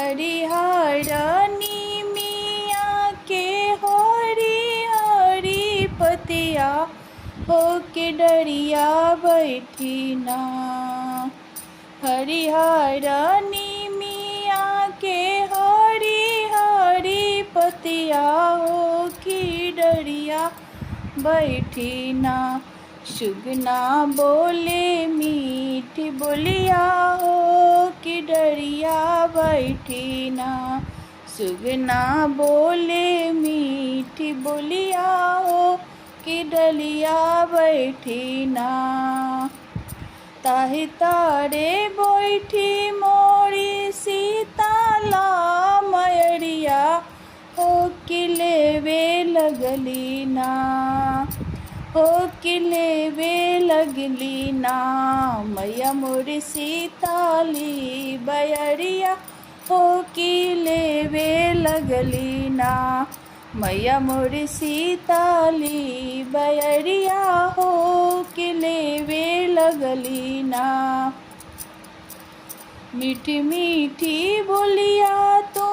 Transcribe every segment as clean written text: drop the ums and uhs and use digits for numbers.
हरिहरनी मिया के हरी हरी पतिया हो के डरिया बैठी ना। हरिहरनी मिया के हरी हरी पतिया हो की डरिया बैठी ना। सुगना बोले मीठी बोलिया हो कि डरिया बैठी ना। सुगना बोले मीठी बोलिया हो कि डलिया बैठी ना। ताहि तारे बैठी मोरी सीताला मयरिया हो कि लेवे लगली ना। हो कि लेवे लगली ना मैया मोरी सीताली बयरिया हो कि लेवे लगली ना। मैया मोरी सीताली बयरिया हो कि लेवे लगली ना। मीठी मीठी बोलिया तो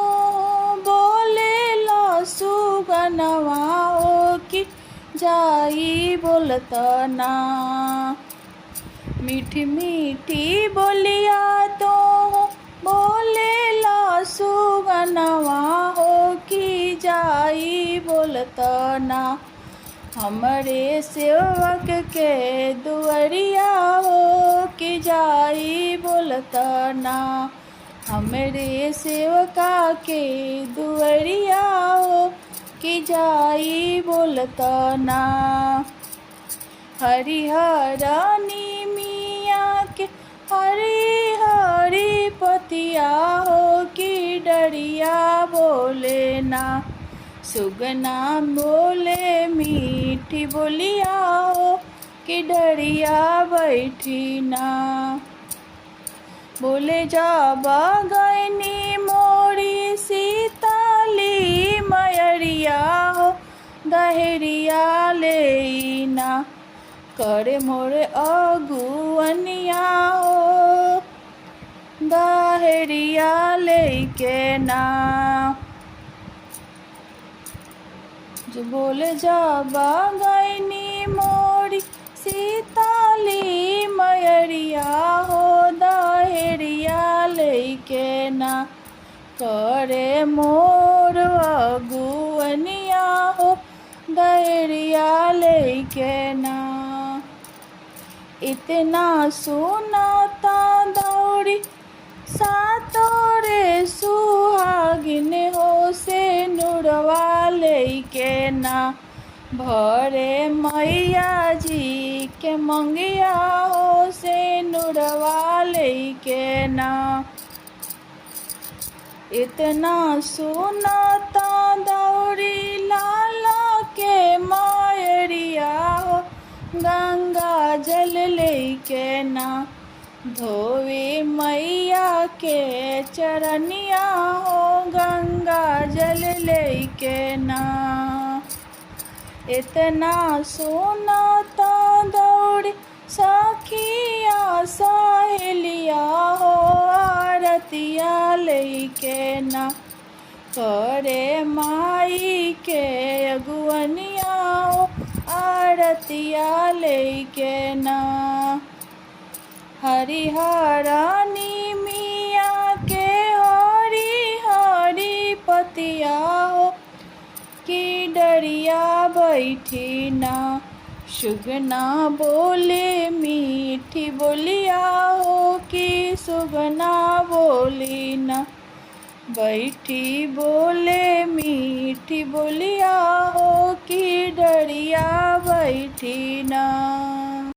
बोले ला सुगनवा हो कि जाई बोलता ना। मीठी मीठी बोलिया तो बोले ला सुगनवा हो कि जाई बोलता ना। हमरे सेवक के दुअरिया हो कि जाई बोलता ना। हमरे सेवका के दुअरिया हो कि जाई बोलता ना। हरिहरनी मिया के हरी हरी पतिया हो कि डरिया बोले ना। सुगना बोले मीठी बोलिया हो कि डरिया बैठी ना। बोले जाबा गईनी मोरी सीताली मयरिया हो दहरिया लेना। करे मोरे अगुअनिया हो दहरिया लेके ना। जो बोले जाबा गईनी मोरी सीताली मयरिया हो दहरिया लेके ना। करे मोर अगुअनिया हो दहरिया लेके ना। इतना सुनाता दौड़ी सातोरे सुहागिन हो से नुरवा लेके ना। भरे मैया जी के मंगिया हो से नुरवा लेके ना। इतना सुनाता दौड़ी लाला के मायरिया हो गंगा जल लेके ना। धोवे मैया के चरनिया हो गंगा जल लेके ना। इतना सुनाता दौड़ी सखिया सहेलिया हो आरतिया लेके ना। करे माई के अगुअनिया हो आरतिया लेके ना। हरिहरनी मिया के हरी हरी पतिया हो कि डरिया बैठी ना। सुगना बोले मीठी बोलिया हो कि सुगना बोली ना। बैठी बोले मीठी बोलिया हो कि डरिया बैठी ना।